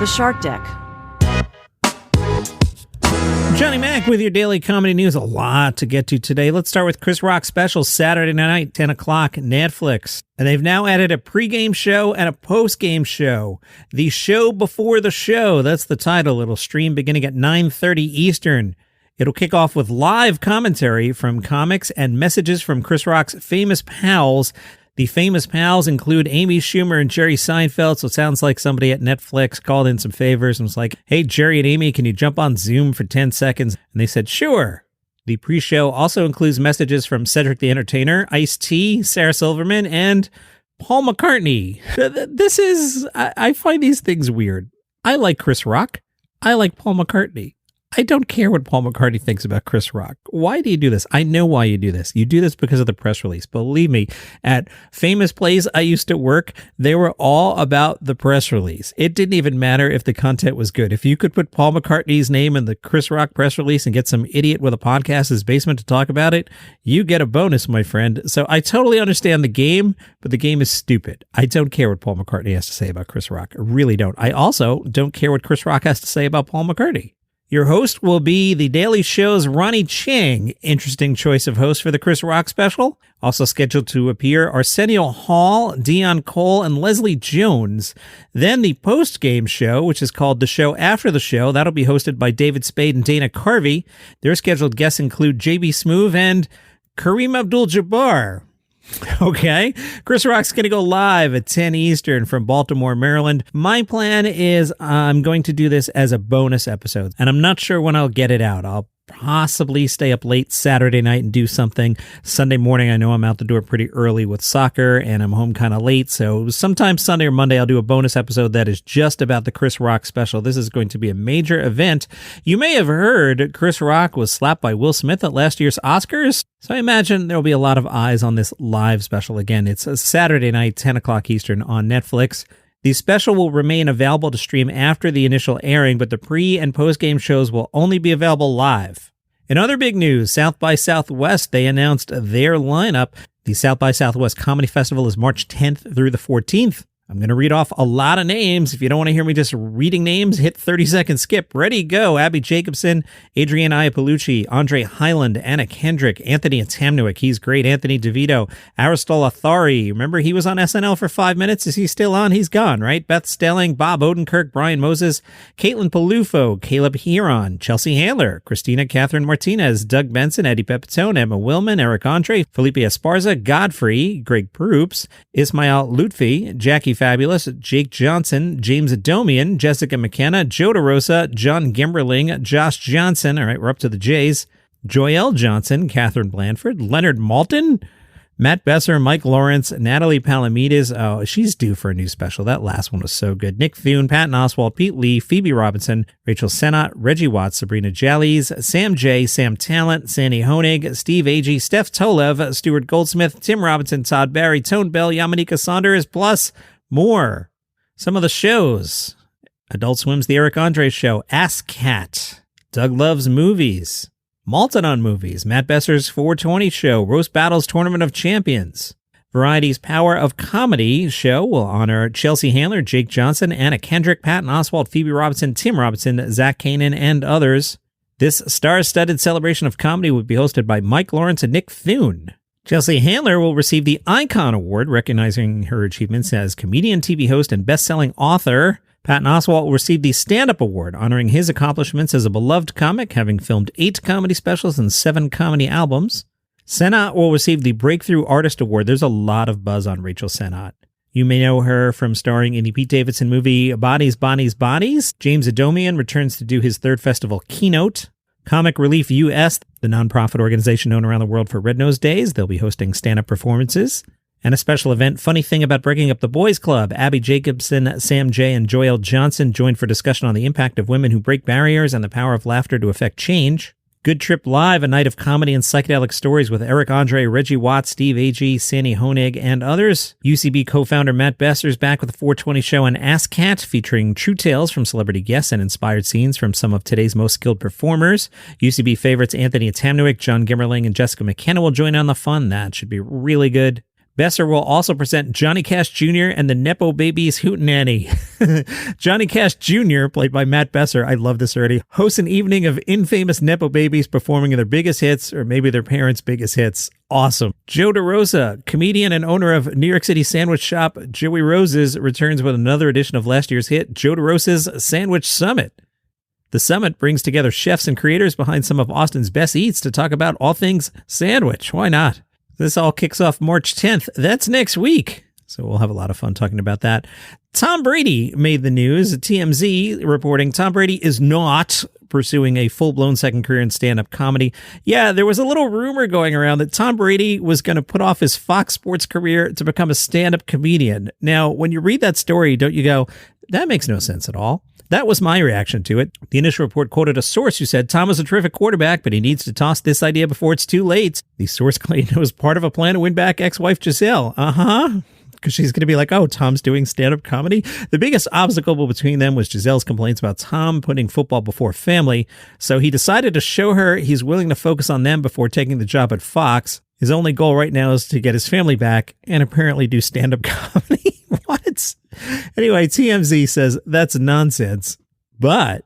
The Shark Deck. Johnny Mac with your daily comedy news. A lot to get to today. Let's start with Chris Rock's special Saturday night, 10 o'clock, Netflix. And they've now added a pregame show and a postgame show. The show before the show, that's the title. It'll stream beginning at 9:30 Eastern. It'll kick off with live commentary from comics and messages from Chris Rock's famous pals. The famous pals include Amy Schumer and Jerry Seinfeld, so it sounds like somebody at Netflix called in some favors and was like, hey, Jerry and Amy, can you jump on Zoom for 10 seconds? And they said, sure. The pre-show also includes messages from Cedric the Entertainer, Ice-T, Sarah Silverman, and Paul McCartney. I find these things weird. I like Chris Rock. I like Paul McCartney. I don't care what Paul McCartney thinks about Chris Rock. Why do you do this? I know why you do this. You do this because of the press release. Believe me, at famous plays I used to work, they were all about the press release. It didn't even matter if the content was good. If you could put Paul McCartney's name in the Chris Rock press release and get some idiot with a podcast in his basement to talk about it, you get a bonus, my friend. So I totally understand the game, but the game is stupid. I don't care what Paul McCartney has to say about Chris Rock. I really don't. I also don't care what Chris Rock has to say about Paul McCartney. Your host will be The Daily Show's Ronnie Chang. Interesting choice of host for the Chris Rock special. Also scheduled to appear Arsenio Hall, Dion Cole, and Leslie Jones. Then the post-game show, which is called The Show After the Show. That'll be hosted by David Spade and Dana Carvey. Their scheduled guests include JB Smoove and Kareem Abdul-Jabbar. Okay, Chris Rock's going to go live at 10 Eastern from Baltimore, Maryland. My plan is I'm going to do this as a bonus episode, and I'm not sure when I'll get it out. I'll possibly stay up late Saturday night and do something. Sunday morning, I know I'm out the door pretty early with soccer, and I'm home kind of late, so sometime Sunday or Monday, I'll do a bonus episode that is just about the Chris Rock special. This is going to be a major event. You may have heard Chris Rock was slapped by Will Smith at last year's Oscars, so I imagine there'll be a lot of eyes on this live special. Again, it's a Saturday night, 10 o'clock Eastern on Netflix. The special will remain available to stream after the initial airing, but the pre- and post-game shows will only be available live. In other big news, South by Southwest, they announced their lineup. The South by Southwest Comedy Festival is March 10th through the 14th. I'm going to read off a lot of names. If you don't want to hear me just reading names, hit 30-second skip. Ready, go. Abbi Jacobson, Adrienne Iapalucci, André, Hyland, Anna Kendrick, Anthony Atamanuik. He's great. Anthony DeVito, Aristotle Athari. Remember, he was on SNL for 5 minutes. Is he still on? He's gone, right? Beth Stelling, Bob Odenkirk, Brian Moses, Caitlin Peluffo, Caleb Hearon, Chelsea Handler, Christina Catherine Martinez, Doug Benson, Eddie Pepitone, Emma Willmann, Eric André, Felipe Esparza, Godfrey, Greg Proops, Ismael Lutfi, Jackie Fabulous, Jake Johnson, James Adomian, Jessica McKenna, Joe DeRosa, John Gimberling, Josh Johnson, all right, we're up to the J's, Joelle Johnson, Catherine Blanford, Leonard Maltin, Matt Besser, Mike Lawrence, Natalie Palamides. Oh, she's due for a new special. That last one was so good. Nick Thune, Patton Oswalt, Pete Lee, Phoebe Robinson, Rachel Sennott, Reggie Watts, Sabrina Jallies, Sam J, Sam Talent, Sandy Honig, Steve Agee, Steph Tolev, Stuart Goldsmith, Tim Robinson, Todd Barry, Tone Bell, Yamanika Saunders, plus more. Some of the shows: Adult Swim's The Eric Andre Show, Ask Cat, Doug Loves Movies, Malton on Movies, Matt Besser's 420 Show, Roast Battles Tournament of Champions. Variety's Power of Comedy show will honor Chelsea Handler, Jake Johnson, Anna Kendrick, Patton Oswalt, Phoebe Robinson, Tim Robinson, Zach Kanan, and others. This star-studded celebration of comedy will be hosted by Mike Lawrence and Nick Thune. Chelsea Handler will receive the Icon Award, recognizing her achievements as comedian, TV host, and best-selling author. Patton Oswalt will receive the Stand-Up Award, honoring his accomplishments as a beloved comic, having filmed 8 comedy specials and 7 comedy albums. Sennott will receive the Breakthrough Artist Award. There's a lot of buzz on Rachel Sennott. You may know her from starring in the Pete Davidson movie Bodies, Bonnies, Bodies. James Adomian returns to do his 3rd festival keynote. Comic Relief US, the nonprofit organization known around the world for Red Nose Days, they'll be hosting stand-up performances. And a special event, Funny Thing About Breaking Up the Boys Club. Abbi Jacobson, Sam J, and Joelle Johnson joined for discussion on the impact of women who break barriers and the power of laughter to affect change. Good Trip Live, a night of comedy and psychedelic stories with Eric Andre, Reggie Watts, Steve Agee, Sandy Honig, and others. UCB co-founder Matt Besser's back with the 420 Show and Ask Cat, featuring true tales from celebrity guests and inspired scenes from some of today's most skilled performers. UCB favorites Anthony Atamanuik, John Gimmerling, and Jessica McKenna will join on the fun. That should be really good. Besser will also present Johnny Cash Jr. and the Nepo Babies Hootenanny. Johnny Cash Jr., played by Matt Besser, I love this already, hosts an evening of infamous Nepo Babies performing their biggest hits or maybe their parents' biggest hits. Awesome. Joe DeRosa, comedian and owner of New York City sandwich shop Joey Rose's, returns with another edition of last year's hit, Joe DeRosa's Sandwich Summit. The summit brings together chefs and creators behind some of Austin's best eats to talk about all things sandwich. Why not? This all kicks off March 10th. That's next week. So we'll have a lot of fun talking about that. Tom Brady made the news. TMZ reporting Tom Brady is not pursuing a full-blown second career in stand-up comedy. Yeah, there was a little rumor going around that Tom Brady was going to put off his Fox Sports career to become a stand-up comedian. Now, when you read that story, don't you go, that makes no sense at all? That was my reaction to it. The initial report quoted a source who said, Tom is a terrific quarterback, but he needs to toss this idea before it's too late. The source claimed it was part of a plan to win back ex-wife Giselle. Because she's going to be like, oh, Tom's doing stand-up comedy? The biggest obstacle between them was Giselle's complaints about Tom putting football before family. So he decided to show her he's willing to focus on them before taking the job at Fox. His only goal right now is to get his family back and apparently do stand-up comedy. What? Anyway, TMZ says that's nonsense, but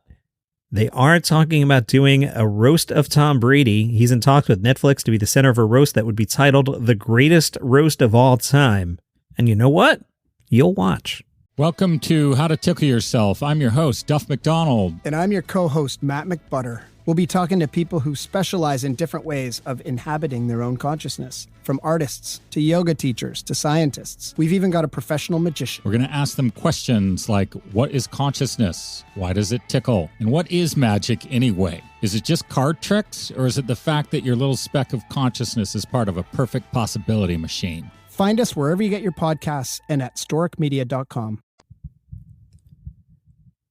they are talking about doing a roast of Tom Brady. He's in talks with Netflix to be the center of a roast that would be titled The Greatest Roast of All Time. And you know what? You'll watch. Welcome to How to Tickle Yourself. I'm your host, Duff McDonald. And I'm your co-host, Matt McButter. We'll be talking to people who specialize in different ways of inhabiting their own consciousness, from artists to yoga teachers to scientists. We've even got a professional magician. We're going to ask them questions like, what is consciousness? Why does it tickle? And what is magic anyway? Is it just card tricks, or is it the fact that your little speck of consciousness is part of a perfect possibility machine? Find us wherever you get your podcasts and at storicmedia.com.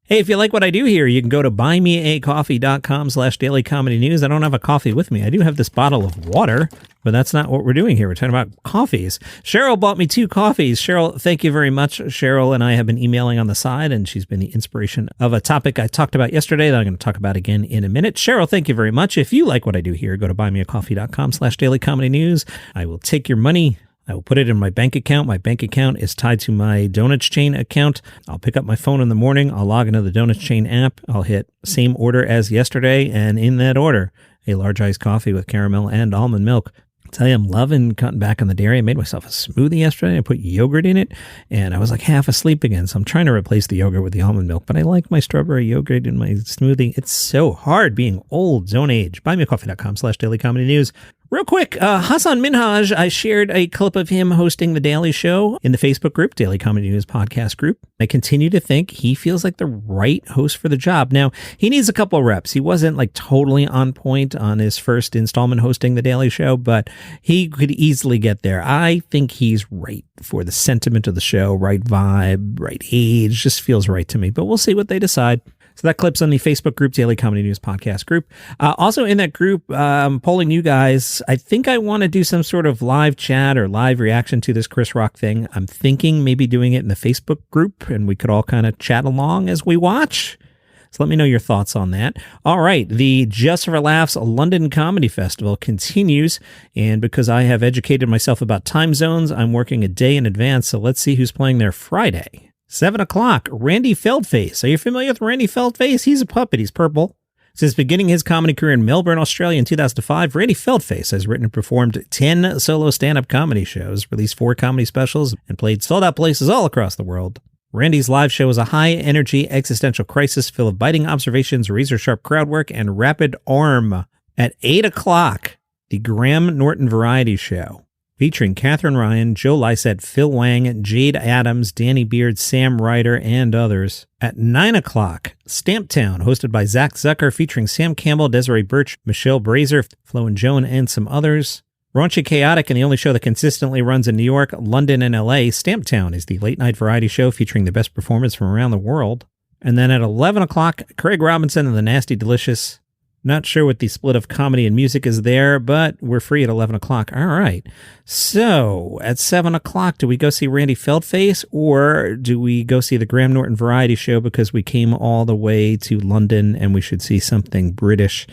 Hey, if you like what I do here, you can go to buymeacoffee.com/dailycomedynews. I don't have a coffee with me. I do have this bottle of water, but that's not what we're doing here. We're talking about coffees. Cheryl bought me 2 coffees. Cheryl, thank you very much. Cheryl and I have been emailing on the side, and she's been the inspiration of a topic I talked about yesterday that I'm going to talk about again in a minute. Cheryl, thank you very much. If you like what I do here, go to buymeacoffee.com/dailycomedynews. I will take your money. I will put it in my bank account. My bank account is tied to my Donuts Chain account. I'll pick up my phone in the morning. I'll log into the Donuts Chain app. I'll hit same order as yesterday. And in that order, a large iced coffee with caramel and almond milk. I'll tell you, I'm loving cutting back on the dairy. I made myself a smoothie yesterday. I put yogurt in it, and I was like half asleep again. So I'm trying to replace the yogurt with the almond milk, but I like my strawberry yogurt in my smoothie. It's so hard being old. Don't age. Buymeacoffee.com/dailycomedynews. Real quick, Hassan Minhaj, I shared a clip of him hosting The Daily Show in the Facebook group, Daily Comedy News Podcast Group. I continue to think he feels like the right host for the job. Now, he needs a couple of reps. He wasn't like totally on point on his first installment hosting The Daily Show, but he could easily get there. I think he's right for the sentiment of the show, right vibe, right age, just feels right to me. But we'll see what they decide. So that clip's on the Facebook group, Daily Comedy News Podcast Group. Also in that group, polling you guys, I think I want to do some sort of live chat or live reaction to this Chris Rock thing. I'm thinking maybe doing it in the Facebook group, and we could all kind of chat along as we watch. So let me know your thoughts on that. All right, the Just for Laughs London Comedy Festival continues, and because I have educated myself about time zones, I'm working a day in advance, so let's see who's playing there Friday. 7 o'clock, Randy Feldface. Are you familiar with Randy Feldface? He's a puppet. He's purple. Since beginning his comedy career in Melbourne, Australia in 2005, Randy Feldface has written and performed 10 solo stand-up comedy shows, released 4 comedy specials, and played sold-out places all across the world. Randy's live show is a high-energy existential crisis full of biting observations, razor-sharp crowd work, and rapid arm. At 8 o'clock, the Graham Norton Variety Show, featuring Catherine Ryan, Joe Lycett, Phil Wang, Jade Adams, Danny Beard, Sam Ryder, and others. At 9 o'clock, Stamptown, hosted by Zach Zucker, featuring Sam Campbell, Desiree Birch, Michelle Brazer, Flo and Joan, and some others. Raunchy Chaotic, and the only show that consistently runs in New York, London, and LA, Stamptown is the late-night variety show featuring the best performers from around the world. And then at 11 o'clock, Craig Robinson and the Nasty Delicious. Not sure what the split of comedy and music is there, but we're free at 11 o'clock. All right. So at 7 o'clock, do we go see Randy Feldface, or do we go see the Graham Norton Variety Show because we came all the way to London and we should see something British?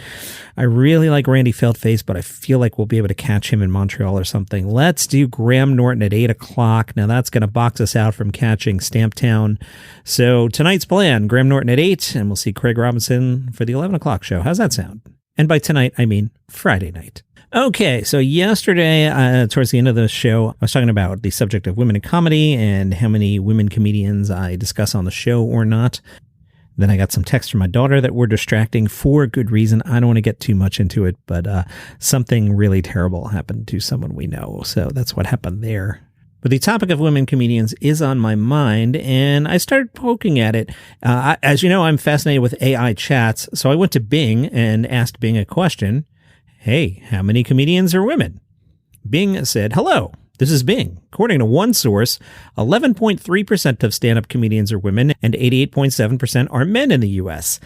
I really like Randy Feldface, but I feel like we'll be able to catch him in Montreal or something. Let's do Graham Norton at 8 o'clock. Now that's going to box us out from catching Stamptown. So tonight's plan, Graham Norton at 8, and we'll see Craig Robinson for the 11 o'clock show. How's that sound? And by tonight, I mean Friday night. Okay, so yesterday, towards the end of the show, I was talking about the subject of women in comedy and how many women comedians I discuss on the show or not. Then I got some texts from my daughter that were distracting for good reason. I don't want to get too much into it, but something really terrible happened to someone we know. So that's what happened there. But the topic of women comedians is on my mind, and I started poking at it. As you know, I'm fascinated with AI chats, so I went to Bing and asked Bing a question. Hey, how many comedians are women? Bing said, hello, this is Bing. According to one source, 11.3% of stand-up comedians are women and 88.7% are men in the U.S.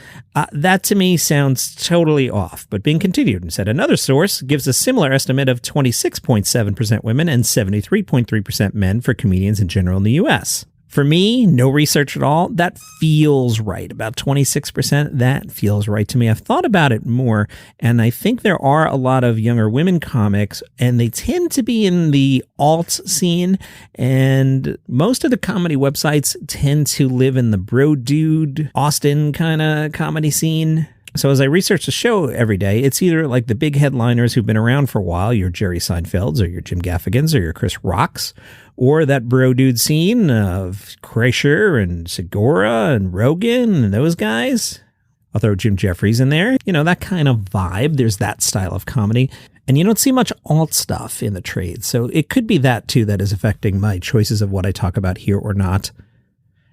That to me sounds totally off, but Bing continued and said another source gives a similar estimate of 26.7% women and 73.3% men for comedians in general in the U.S. For me, no research at all. That feels right. About 26%, that feels right to me. I've thought about it more, and I think there are a lot of younger women comics, and they tend to be in the alt scene, and most of the comedy websites tend to live in the bro dude, Austin kind of comedy scene. So as I research the show every day, it's either like the big headliners who've been around for a while, your Jerry Seinfelds or your Jim Gaffigans or your Chris Rocks, or that bro dude scene of Kreischer and Segura and Rogan and those guys. I'll throw Jim Jeffries in there. You know, that kind of vibe. There's that style of comedy. And you don't see much alt stuff in the trade. So it could be that too that is affecting my choices of what I talk about here or not.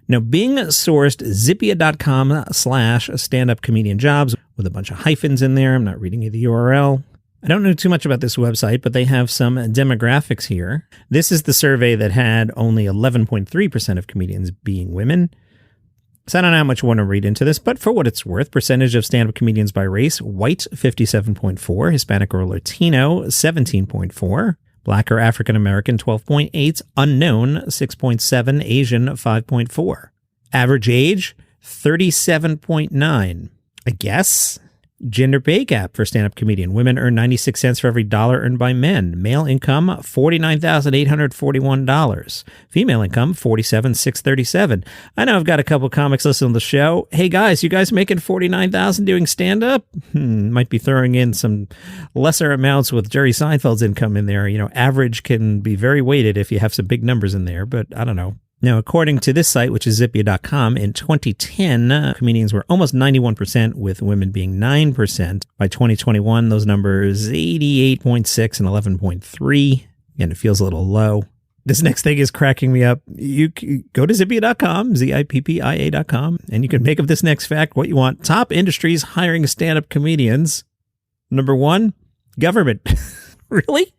Now, Bing sourced zippia.com/stand-up-comedian-jobs with a bunch of hyphens in there. I'm not reading you the URL. I don't know too much about this website, but they have some demographics here. This is the survey that had only 11.3% of comedians being women. So I don't know how much I want to read into this, but for what it's worth, percentage of stand-up comedians by race, white 57.4, Hispanic or Latino 17.4, Black or African American 12.8, unknown 6.7, Asian 5.4. Average age 37.9. I guess. Gender pay gap for stand-up comedian. Women earn 96 cents for every dollar earned by men. Male income, $49,841. Female income, $47,637. I know I've got a couple comics listening to the show. Hey guys, you guys making $49,000 doing stand-up? Might be throwing in some lesser amounts with Jerry Seinfeld's income in there. You know, average can be very weighted if you have some big numbers in there, but I don't know. Now, according to this site, which is zippia.com, in 2010, comedians were almost 91%, with women being 9%. By 2021, those numbers 88.6 and 11.3. Again, it feels a little low. This next thing is cracking me up. You go to zippia.com, zippia.com, and you can make of this next fact what you want. Top industries hiring stand-up comedians. Number 1, government. Really?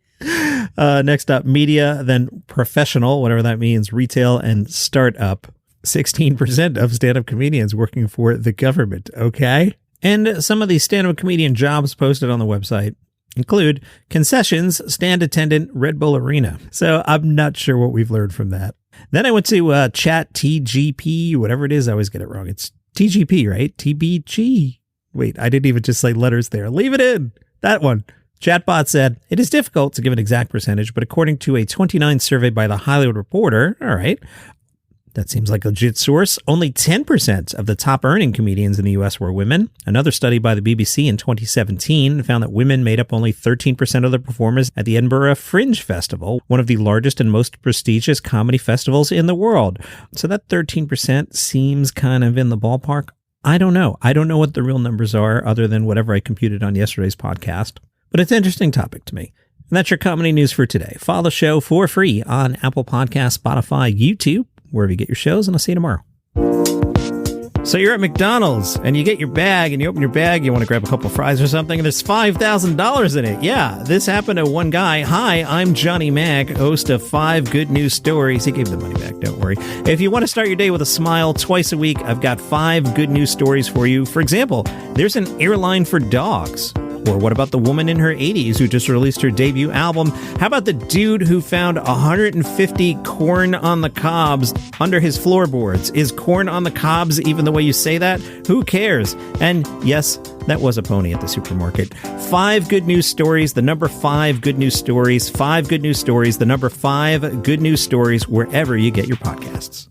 Next up, media, then professional, whatever that means, retail, and startup. 16% of stand-up comedians working for the government, okay? And some of these stand-up comedian jobs posted on the website include concessions, stand attendant, Red Bull Arena. So I'm not sure what we've learned from that. Then I went to chat TGP, whatever it is. I always get it wrong. It's TGP, right? TBG. Wait, I didn't even just say letters there. Leave it in. That one. Chatbot said, it is difficult to give an exact percentage, but according to a 29 survey by the Hollywood Reporter, all right, that seems like a legit source, only 10% of the top earning comedians in the U.S. were women. Another study by the BBC in 2017 found that women made up only 13% of the performers at the Edinburgh Fringe Festival, one of the largest and most prestigious comedy festivals in the world. So that 13% seems kind of in the ballpark. I don't know. I don't know what the real numbers are other than whatever I computed on yesterday's podcast. But it's an interesting topic to me. And that's your comedy news for today. Follow the show for free on Apple Podcasts, Spotify, YouTube, wherever you get your shows, and I'll see you tomorrow. So you're at McDonald's and you get your bag and you open your bag, you want to grab a couple of fries or something, and there's $5,000 in it. Yeah, this happened to one guy. Hi, I'm Johnny Mac, host of 5 Good News Stories. He gave the money back, don't worry. If you want to start your day with a smile twice a week, I've got 5 good news stories for you. For example, there's an airline for dogs. Or what about the woman in her 80s who just released her debut album? How about the dude who found 150 corn on the cobs under his floorboards? Is corn on the cobs even the way you say that? Who cares? And yes, that was a pony at the supermarket. 5 good news stories, the number 5 good news stories, 5 good news stories, the number 5 good news stories, wherever you get your podcasts.